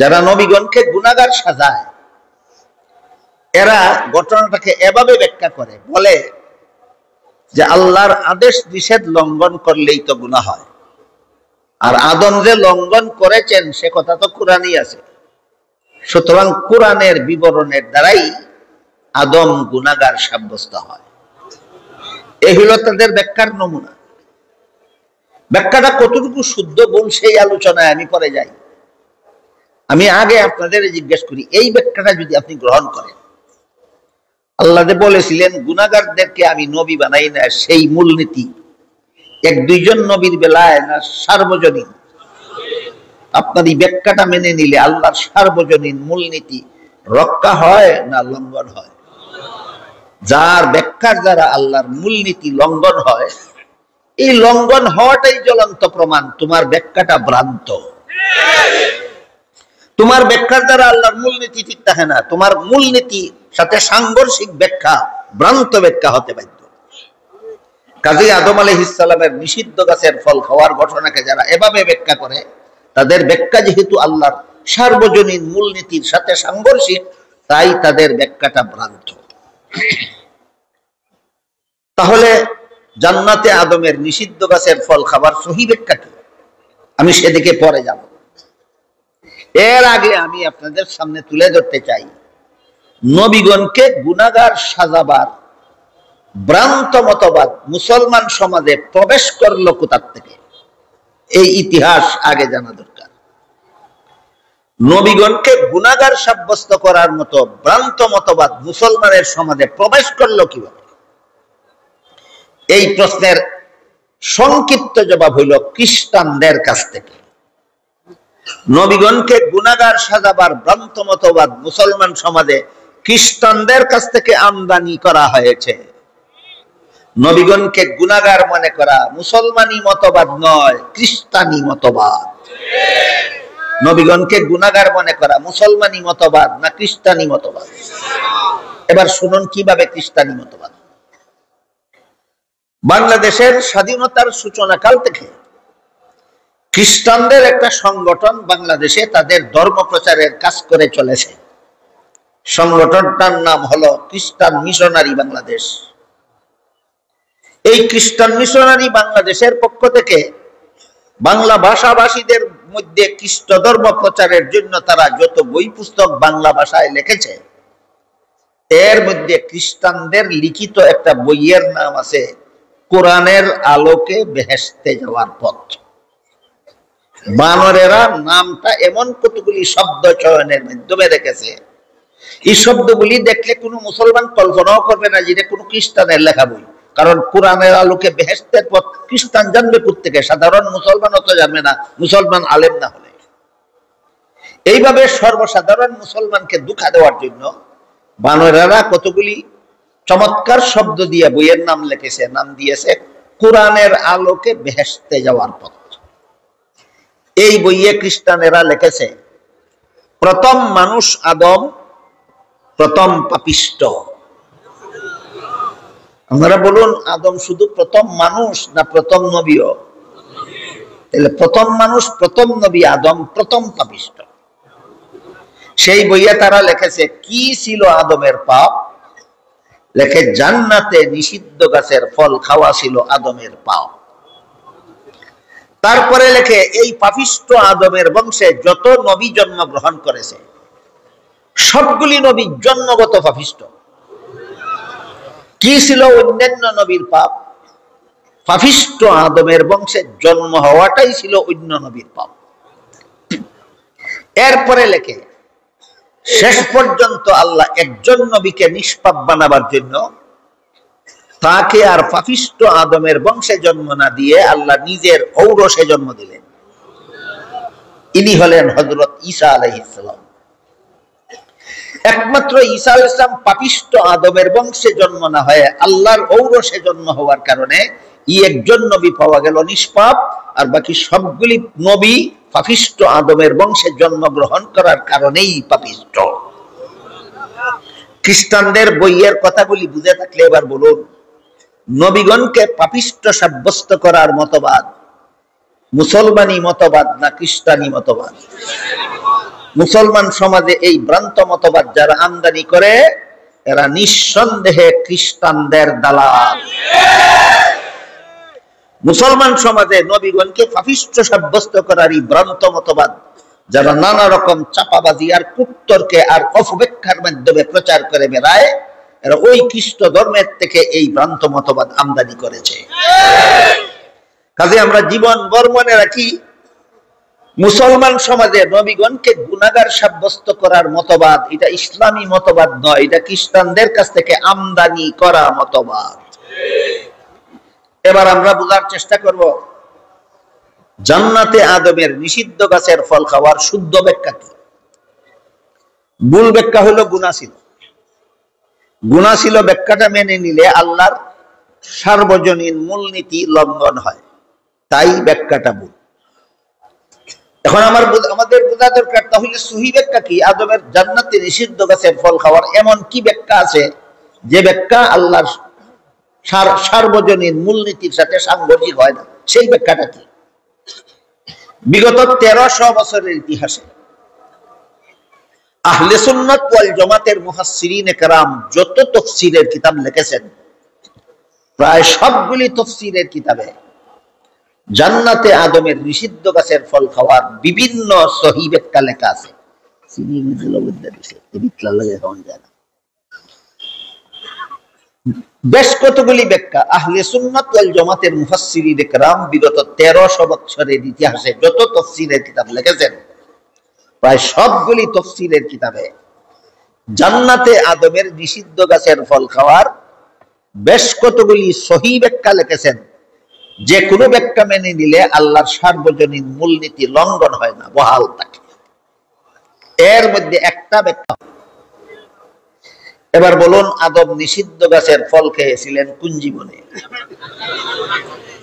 যারা নবীগণকে গুনাহগার সাজায় এরা ঘটনাটাকে এভাবে ব্যাখ্যা করে, বলে যে আল্লাহর আদেশ নিষেধ লঙ্ঘন করলেই তো গুনাহ হয়, আর আদম যে লঙ্ঘন করেছেন সে কথা তো কোরআনই আছে, সুতরাং কোরআনের বিবরণের দ্বারাই আদম গুনাহগার সাব্যস্ত হয়। এই হলো তাদের ব্যাখ্যার নমুনা। ব্যাখ্যাটা কতটুকু শুদ্ধ ভুল সেই আলোচনায় আমি পরে যাই। আমি আগে আপনাদের জিজ্ঞেস করি, এই ব্যাখ্যাটা যদি আপনি গ্রহণ করেন, আল্লাহ যে বলেছিলেন গুনাহগারদেরকে আমি নবী বানাই না, সেই মূলনীতি এক দুইজন নবীর বেলায় না সার্বজনীন? আপনার এই ব্যাখ্যাটা মেনে নিলে আল্লাহর সার্বজনীন মূলনীতি রক্ষা হয় না লঙ্ঘন হয়? যার ব্যাখ্যার দ্বারা আল্লাহর মূলনীতি লঙ্ঘন হয়, এই লঙ্ঘন হওয়াটাই জ্বলন্ত প্রমাণ তোমার ব্যাখ্যাটা ভ্রান্ত। তোমার ব্যাখ্যার দ্বারা আল্লাহর মূলনীতি ঠিক থাকে না, তোমার মূলনীতি সাথে সাংঘর্ষিক ব্যাখ্যা ভ্রান্ত ব্যাখ্যা হতে বাধ্য। কাজেই আদম আলাইহিস সালামের নিষিদ্ধ গাছের ফল খাওয়ার ঘটনাকে যারা এভাবে ব্যাখ্যা করে, তাদের ব্যাখ্যা যেহেতু আল্লাহর সার্বজনীন মূলনীতির সাথে সাংঘর্ষিক, তাই তাদের ব্যাখ্যাটা ভ্রান্ত। তাহলে জান্নাতে আদমের নিষিদ্ধ গাছের ফল খাবার সহি ব্যাখ্যা কি? আমি সেদিকে পরে যাব। এর আগে আমি আপনাদের সামনে তুলে ধরতে চাই, নবীগণকে গুনাহগার সাজাবার ভ্রান্ত মতবাদ মুসলমান সমাজে প্রবেশ করলো কোথার থেকে, এই ইতিহাস আগে জানা দরকার। নবীগণকে গুনাহগার সাব্যস্ত করার মতো ভ্রান্ত মতবাদ মুসলমানের সমাজে প্রবেশ করলো কিভাবে? এই প্রশ্নের সংক্ষিপ্ত জবাব হইল খ্রিস্টানদের কাছ থেকে। নবীগণকে গুনাহগার সাজাবার ভ্রান্ত মতবাদ মুসলমান সমাজে খ্রিস্টানদের কাছ থেকে আমদানি করা হয়েছে। নবীগণকে গুনাহগার মনে করা মুসলমানি মতবাদ নয়, খ্রিস্টানি মতবাদ। নবীগণকে গুনাহগার মনে করা মুসলমানি মতবাদ না খ্রিস্টানি মতবাদ? এবার শুনুন কিভাবে খ্রিস্টানি মতবাদ। বাংলাদেশের স্বাধীনতার সূচনাকাল থেকে খ্রিস্টানদের একটা সংগঠন বাংলাদেশে তাদের ধর্ম প্রচারের কাজ করে চলেছে। সংগঠনটার নাম হলো খ্রিস্টান মিশনারি বাংলাদেশ। এই খ্রিস্টান মিশনারি বাংলাদেশের পক্ষ থেকে বাংলা ভাষাভাষীদের মধ্যে খ্রিস্ট ধর্ম প্রচারের জন্য তারা যত বই পুস্তক বাংলা ভাষায় লিখেছে, এর মধ্যে খ্রিস্টানদের লিখিত একটা বইয়ের নাম আছে কোরআনের আলোকে বেহেশতে যাওয়ার পথ। বানরেরা নামটা এমন কতগুলি শব্দ চয়নের মাধ্যমে রেখেছে, এই শব্দগুলি দেখলে কোনো মুসলমান কল্পনাও করবে না যেটা কোনো খ্রিস্টানের লেখা বই। কারণ কোরআনের আলোকে বেহেশতের পথ খ্রিস্টান জানবে কোত্থেকে? সাধারণ মুসলমান অত জানবে না, মুসলমান আলেম না হলে। এইভাবে সর্বসাধারণ মুসলমানকে ধোঁকা দেওয়ার জন্য বানরেরা কতগুলি চমৎকার শব্দ দিয়ে বইয়ের নাম লিখেছে, নাম দিয়েছে কোরআনের আলোকে বেহেশতে যাওয়ার পথ। এই বইয়ে খ্রিস্টানেরা লিখেছে প্রথম মানুষ আদম, প্রথম পাপিষ্ট। আপনারা বলুন, আদম শুধু প্রথম মানুষ না প্রথম নবীও? তাহলে প্রথম মানুষ, প্রথম নবী আদম, প্রথম পাপিষ্ট। সেই বইয়ে তারা লিখেছে কি ছিল আদমের পাপ? লেখে জান্নাতে নিষিদ্ধ গাছের ফল খাওয়া ছিল আদমের পাপ। তারপরে লেখে এই পাপিষ্ট আদমের বংশে যত নবী জন্মগ্রহণ করেছে সবগুলি নবী জন্মগত পাপিষ্ট। কি ছিল অন্যান্য নবীর পাপ? পাপিষ্ট আদমের বংশে জন্ম হওয়াটাই ছিল অন্য নবীর পাপ। এরপরে লেখে শেষ পর্যন্ত আল্লাহ একজন নবীকে নিষ্পাপ বানাবার জন্য তাকে আর পাপিষ্ট আদমের বংশে জন্ম না দিয়ে আল্লাহ নিজের ঔরসে জন্ম দিলেন। ইনি হলেন হযরত ঈসা আলাইহিস সালাম। একমাত্র ঈসা আলাইহিস সালাম পাপিষ্ট আদমের বংশে জন্ম না হয়ে আল্লাহর ঔরসে জন্ম হওয়ার কারণে একজন নবী পাওয়া গেল নিষ্পাপ, আর বাকি সবগুলি নবী পাপিষ্ট আদমের বংশে জন্মগ্রহণ করার কারণেই পাপিষ্ট। খ্রিস্টানদের বইয়ের কথাগুলি বুঝে থাকলে এবার বলুন, নবীগণকে পাপিষ্ট সাব্যস্ত করার মতবাদ মুসলমানি মতবাদ না খ্রিস্টানি মতবাদ? মুসলমান সমাজে এই ভ্রান্ত মতবাদ যারা আমদানি করে এরা নিঃসন্দেহে খ্রিস্টানদের দালাল। মুসলমান সমাজে নবীগণকে পাপিষ্ঠ সাব্যস্ত করার এই ভ্রান্ত মতবাদ যারা নানা রকম চাপাবাজি আর কুটতর্কে আর অপব্যাখ্যার মাধ্যমে প্রচার করে বেড়ায় এরা ওই খ্রিস্ট ধর্মের থেকে এই ভ্রান্ত মতবাদ আমদানি করেছে। কাজে আমরা জীবন মনে রাখি, মুসলমান সমাজে নবীগণকে গুনাহগার সাব্যস্ত করার মতবাদ এটা ইসলামী মতবাদ নয়, এটা খ্রিস্টানদের কাছ থেকে আমদানি করা মতবাদ। এবার আমরা বোঝার চেষ্টা করব জান্নাতে আদমের নিষিদ্ধ গাছের ফল খাওয়ার শুদ্ধ ব্যাখ্যা কি। ভুল ব্যাখ্যা হলো গুনাহ ছিল। গুনাহ ছিল ব্যাখ্যাটা মেনে নিলে আল্লাহর সার্বজনীন মূলনীতি লঙ্ঘন হয়, তাই ব্যাখ্যাটা ভুল। এখন আমাদের বোঝা দরকার তাহলে সহি ব্যাখ্যা কি। আদমের জান্নাতে নিষিদ্ধ গাছের ফল খাওয়ার এমন কি ব্যাখ্যা আছে যে ব্যাখ্যা আল্লাহর সার্বজনীন মূলনীতির সাথে সাংঘর্ষিক হয় না, সেই ব্যাখ্যাটা কি। বিগত 1300 বছরের ইতিহাসে আহলে সুন্নাত ওয়াল জামাতের মুফাসসিরিনে কেরাম যত তাফসীরের কিতাব লিখেছেন প্রায় সবগুলি তাফসীরের কিতাবে জান্নাতে আদমের নিষিদ্ধ গাছের ফল খাওয়ার বিভিন্ন সহিহ ব্যাখ্যা লেখা আছে। বেশ কতগুলি ব্যাখ্যা আহলে সুন্নাত ওয়াল জামাতের মুফাসসিরিনে কেরাম বিগত 1300 বছরের ইতিহাসে যত তাফসীরের কিতাব লিখেছেন প্রায় সবগুলি তাফসীরের কিতাবে জান্নাতে আদমের নিষিদ্ধ গাছের ফল খাওয়ার বেশ কতগুলি সহিহ ব্যাখ্যা লিখেছেন, যে কোনো ব্যাখ্যা মেনে নিলে আল্লাহর সার্বজনীন মূলনীতি লঙ্ঘন হয় না, বহাল থাকে। এর মধ্যে একটা ব্যাখ্যা, এবার বলুন আদম নিষিদ্ধ গাছের ফল খেয়েছিলেন কোন জীবনে?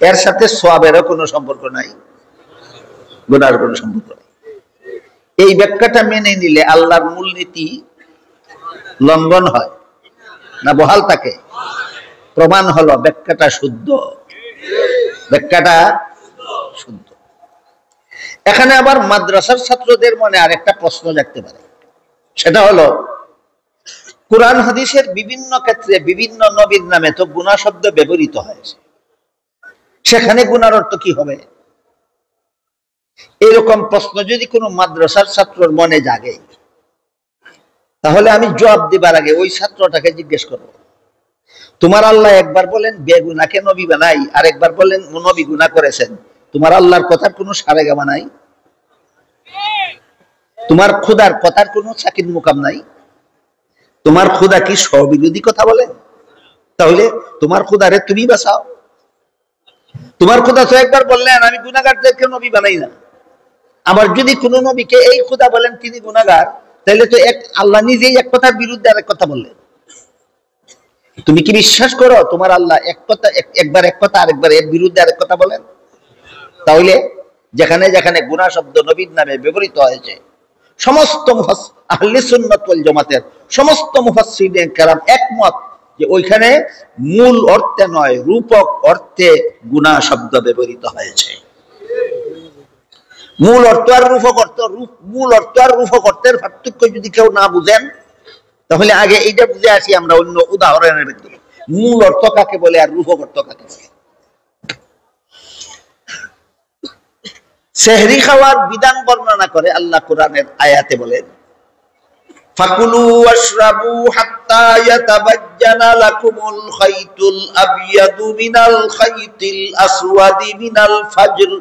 এর সাথে সওয়াবেরও কোনো সম্পর্ক নাই, গুনার কোনো সম্পর্ক নাই। এই ব্যাখ্যাটা মেনে নিলে আল্লাহর মূলনীতি লঙ্ঘন হয় না বহাল থাকে? প্রমাণ হলো ব্যাখ্যাটা শুদ্ধ, ব্যাখ্যাটা শুদ্ধ। এখানে আবার মাদ্রাসার ছাত্রদের মনে আরেকটা প্রশ্ন জাগতে পারে, সেটা হলো কুরআন হাদিসের বিভিন্ন ক্ষেত্রে বিভিন্ন নবীর নামে তো গুনাহ শব্দ ব্যবহৃত হয়েছে, সেখানে গুনার অর্থ কি হবে? এরকম প্রশ্ন যদি কোনো মাদ্রাসার ছাত্রের মনে জাগে তাহলে আমি জবাব দিবার আগে ওই ছাত্রটাকে জিজ্ঞেস করব, তোমার আল্লাহ একবার বলেন বেগুনাকে নবী বানাই আর একবার বলেন নবী গুনাহ করেছেন, তোমার আল্লাহর কথার কোনো সারেগামা নাই? তোমার খোদার কথার কোনো সাকিন মুকাম নাই? তোমার খোদা কি স্ববিরোধী কথা বলেন? তাহলে তোমার খোদারে তুমি বাঁচাও। তোমার খোদা তো একবার বললেন আমি গুনাহগারদেরকে নবী বানাই না, আবার যদি কোন নবীকে এই খোদা বলেন তিনি গুনাহগার, তাহলে তো এক আল্লাহ নিজেই এক কথার বিরুদ্ধে আরেক কথা বললেন। তুমি কি বিশ্বাস করো তোমার আল্লাহ এক কথা একবার এক কথা আরেকবার এর বিরুদ্ধে আরেক কথা বলেন? তাহলে যেখানে যেখানে গুনাহ শব্দ নবীর নামে ব্যবহৃত হয়েছে সমস্ত আহলে সুন্নাত ওয়াল জামাতের সমস্ত মুফাসসিরিনে কেরাম একমত যে ওইখানে মূল অর্থে নয় রূপক অর্থে গুনাহ শব্দ ব্যবহৃত হয়েছে। মূল অর্থ আর রূপক অর্থের পার্থক্য যদি কেউ না বুঝেন তাহলে আগে এইটা বুঝে আসি আমরা অন্য উদাহরণের ভিতরে মূল অর্থ কাকে বলে আর রূপক অর্থ কাকে বলে। সেহরি খাওয়ার বিধান বর্ণনা করে আল্লাহ কোরআনের আয়াতে বলেন ফাকুলু ওয়াশরাবু হাত্তা ইয়াতাবাজ্জানা লাকুমুল খাইতুল আবয়াদু মিনাল খাইতিল আসওয়াদি মিনাল ফাজর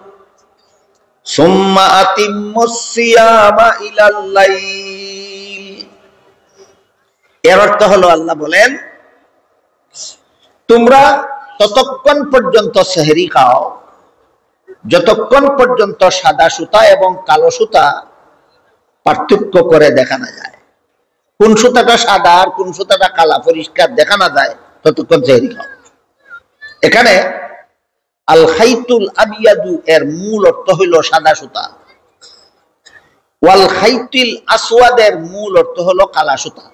সুম্মা আতিম্মুস সিয়ামা ইলাল লাইল। এর অর্থ হলো আল্লাহ বলেন তোমরা ততক্ষণ পর্যন্ত সেহরি খাও যতক্ষণ পর্যন্ত সাদা সুতা এবং কালো সুতা পার্থক্য করে দেখা না যায়, কোন সুতাটা সাদা আর কোন সুতাটা কালা পরিষ্কার দেখা না যায় ততক্ষণ সেহরি খাও। এখানে আল খাইতুল আবিয়াদু এর মূল অর্থ হইল সাদা সুতা, ওয়াল খাইতুল আসওয়াদের মূল অর্থ হলো কালা সুতা।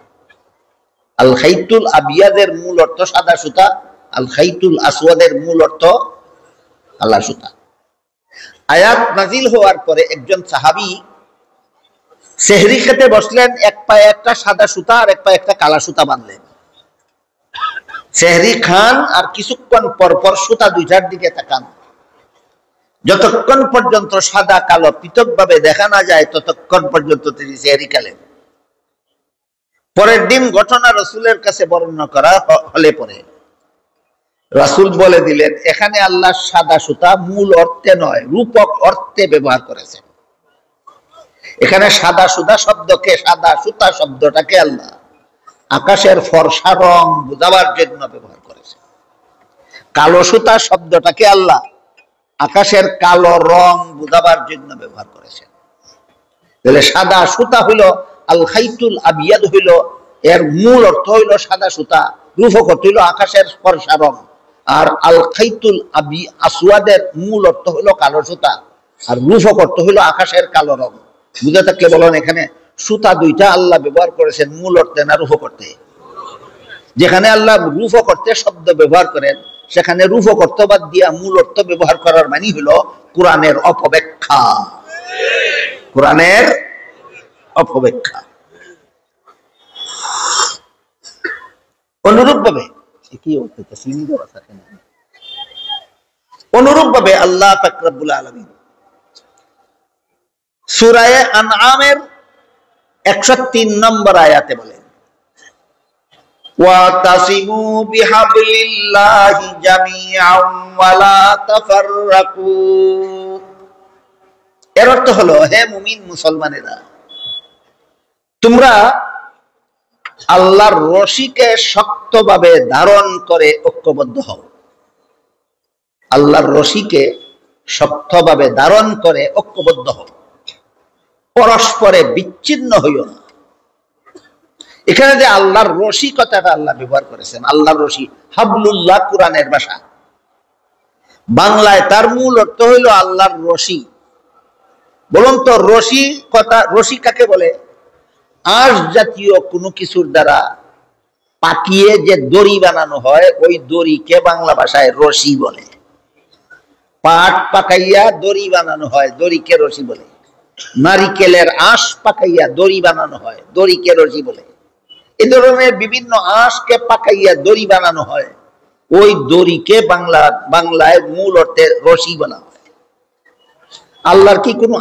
আল খাইতুল আবিয়াদের মূল অর্থ সাদা সুতা, আল খাইতুল আসওয়াদের মূল অর্থ কালা সুতা। আয়াত নাজিল হওয়ার পরে একজন সাহাবী সেহরি খেতে বসলেন, এক পায়ে একটা সাদা সুতা আর এক পায়ে একটা কালা সুতা বাঁধলেন। সেহরি খান আর কিছুক্ষণ পর পর সুতা দুইটার দিকে তাকান। যতক্ষণ পর্যন্ত সাদা কালো পৃথক ভাবে দেখা না যায় ততক্ষণ পর্যন্ত তিনি সেহরি খেলেন। পরের দিন ঘটনা রসুলের কাছে বর্ণনা করা হলে পরে রাসূল বলে দিলেন, এখানে আল্লাহ সাদা সুতা মূল অর্থে নয়, রূপক অর্থে ব্যবহার করেছেন। এখানে সাদা সুতা শব্দকে, সাদা সুতা শব্দটাকে আল্লাহ আকাশের ফর্সা রং বোঝাবার জন্য ব্যবহার করেছেন। কালো সুতা শব্দটাকে আল্লাহ আকাশের কালো রং বোঝাবার জন্য ব্যবহার করেছেন। তাহলে সাদা সুতা হইল আল খাইতুল আবিয়াদ, হইল এর মূল অর্থ হইল সাদা সুতা, রূপক অর্থ হইল আকাশের ফর্সা রং। আর আল খাইতুল আসওয়াদের মূল অর্থ হইল কালো সুতা, আর রূপক অর্থ হইল আকাশের কালো রং। বুঝে থাকলে বলেন, এখানে সুতা দুইটা আল্লাহ ব্যবহার করেছেন মূল অর্থে না রূপক অর্থে? যেখানে আল্লাহ রূপক অর্থে শব্দ ব্যবহার করেন সেখানে রূপক অর্থ বাদ দিয়া মূল অর্থ ব্যবহার করার মানে হলো কোরআনের অপব্যাখ্যা। কোরআনের অপব্যাখ্যা। অনুরূপ ভাবে আল্লাহ পাক রব্বুল আলামিন সূরা আনআমের 103 নম্বর আয়াতে বলেন, ওয়াতাসিমু বিহাবলিল্লাহি জামিআন ওয়ালা তাফাররাকু। এর অর্থ হলো, হে মুমিন মুসলমানেরা, তোমরা আল্লাহর রশিকে শক্তভাবে ধারণ করে ঐক্যবদ্ধ হও। আল্লাহর রশিকে শক্তভাবে ধারণ করে ঐক্যবদ্ধ হও, পরস্পরে বিচ্ছিন্ন হইও না। এখানে যে আল্লাহর রশি কথাটা আল্লাহ ব্যবহার করেছেন, আল্লাহর রশি হাবলুল্লাহ কোরআনের ভাষা, বাংলায় তার মূল অর্থ হইল আল্লাহর রশি। বলুন তো, রশি কথা, রশি কাকে বলে? আঁশ জাতীয় কোনো কিছুর দ্বারা পাকিয়ে যে দড়ি বানানো হয় ওই দড়িকে বাংলা ভাষায় রশি বলে। পাট পাকাইয়া দড়ি বানানো হয়, দড়িকে রশি বলে। নারিকেলের আঁশ পাকাইয়া দড়ি বানানো হয়, দড়িকে রশি বলে। এই ধরনের বিভিন্ন আঁশকে পাকাইয়া দড়ি বানানো হয়, ওই দড়িকে বাংলায় মূল অর্থে রশি বলা হয়। আল্লাহর কি কোনো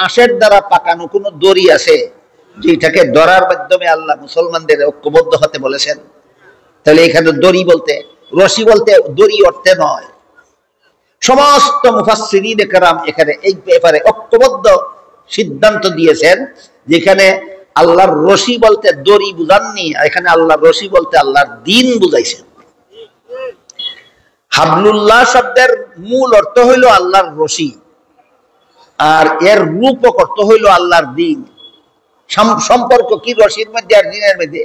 আঁশের দ্বারা পাকানো কোনো দড়ি আছে যেটাকে ধরার মাধ্যমে আল্লাহ মুসলমানদের ঐক্যবদ্ধ হতে বলেছেন? তাহলে এখানে দড়ি বলতে, রশি বলতে দড়ি অর্থে নয়। সমস্ত মুফাসসিরিনে কেরাম এখানে এই ব্যাপারে ঐক্যবদ্ধ সিদ্ধান্ত দিয়েছেন, যেখানে আল্লাহর রশি বলতে দড়ি বুঝাননি, এখানে আল্লাহর রশি বলতে আল্লাহর দ্বীন বুঝাইছেন। হাবলুল্লাহ শব্দের মূল অর্থ হইল আল্লাহর রশি, আর এর রূপক অর্থ হইল আল্লাহর দ্বীন। সম্পর্ক কি রশির মধ্যে আর দ্বীনের মধ্যে?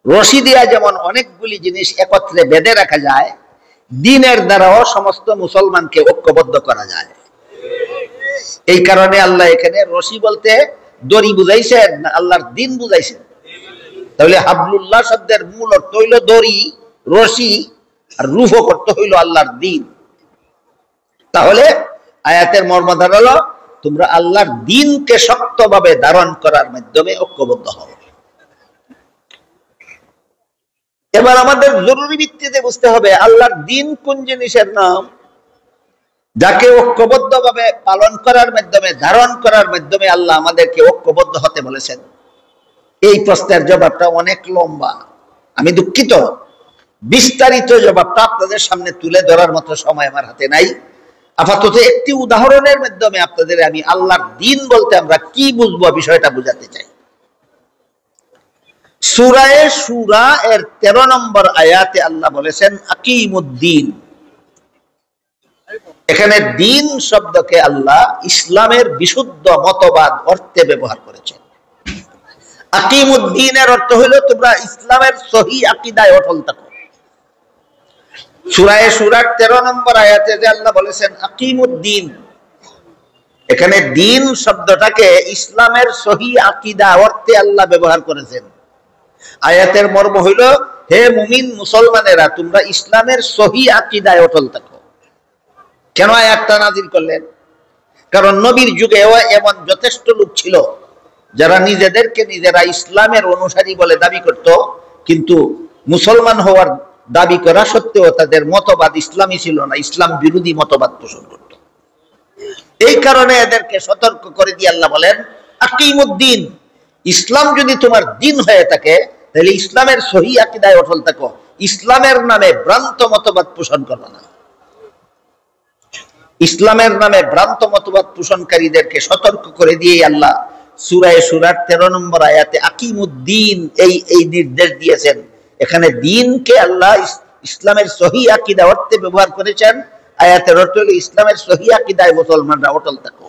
রশি দিয়া যেমন অনেকগুলি জিনিস একত্রে বেঁধে রাখা যায়, দ্বীনের দ্বারাও সমস্ত মুসলমানকে ঐক্যবদ্ধ করা যায়। এই কারণে আল্লাহ এখানে রশি বলতে দড়ি বুঝাইছেন না আল্লাহর দ্বীন বুঝাইছেন? তাহলে হাবলুল্লাহ শব্দের মূল অর্থ হইল দড়ি, রশি, আর রূপক অর্থ হইল আল্লাহর দ্বীন। তাহলে আয়াতের মর্ম দাঁড়ালো, তোমরা আল্লাহর দ্বীনকে শক্তভাবে ধারণ করার মাধ্যমে ঐক্যবদ্ধ হও। এবার আমাদের জরুরি ভিত্তিতে বুঝতে হবে আল্লাহর দ্বীন কোন জিনিসের নাম, যাকে ঐক্যবদ্ধভাবে পালন করার মাধ্যমে, ধারণ করার মাধ্যমে আল্লাহ আমাদেরকে ঐক্যবদ্ধ হতে বলেছেন। এই প্রশ্নের জবাবটা অনেক লম্বা, আমি দুঃখিত। বিস্তারিত জবাবটা আপনাদের সামনে তুলে ধরার মতো সময় আমার হাতে নাই। আপাতত একটি উদাহরণের মাধ্যমে আপনাদের আমি আল্লাহর দ্বীন বলতে আমরা কি বুঝবো বিষয়টা বুঝাতে চাই। সূরা শুরা এর 13 নম্বর আয়াতে আল্লাহ বলেছেন আকিমুদ্দিন। এখানে দ্বীন শব্দকে আল্লাহ ইসলামের বিশুদ্ধ মতবাদ অর্থে ব্যবহার করেছেন। আকিমুদ্দিনের অর্থ হলো তোমরা ইসলামের সহি আকীদায় অটল থাকো। সূরা শুরার 13 নম্বর আয়াতে যে আল্লাহ বলেছেন আকিমুদ্দিন, এখানে দ্বীন শব্দটাকে ইসলামের সহি আকীদা অর্থে আল্লাহ ব্যবহার করেছেন। আয়াতের মর্ম হইল, হে মুমিন মুসলমানেরা, তোমরা ইসলামের সহি আকীদায় অটল থাকো। কেন আয়াতটা নাযিল করলেন? কারণ নবীর যুগেও এমন যথেষ্ট লোক ছিল যারা নিজেদেরকে নিজেরা ইসলামের অনুসারী বলে দাবি করত, কিন্তু মুসলমান হওয়ার দাবি করা সত্ত্বেও তাদের মতবাদ ইসলামী ছিল না, ইসলাম বিরোধী মতবাদ পোষণ করত। এই কারণে এদেরকে সতর্ক করে দিয়ে আল্লাহ বলেন, আকিমুদ্দিন, ইসলাম যদি তোমার দিন হয়ে থাকে তাহলে ইসলামের সহি আকীদায় অটল থাকো, ইসলামের নামে ভ্রান্ত মতবাদ পোষণ করবে না। ইসলামের নামে ভ্রান্ত মতবাদ পোষণকারীদেরকে সতর্ক করে দিয়ে আল্লাহ সূরা শুরার 13 নম্বর আয়াতে আকিমুদ্দিন এই নির্দেশ দিয়েছেন। এখানে দিনকে আল্লাহ ইসলামের সহি আকীদা অর্থে ব্যবহার করেছেন। আয়াতের অর্থ হলো ইসলামের সহি আকীদায় মুসলমানরা অটল থাকো।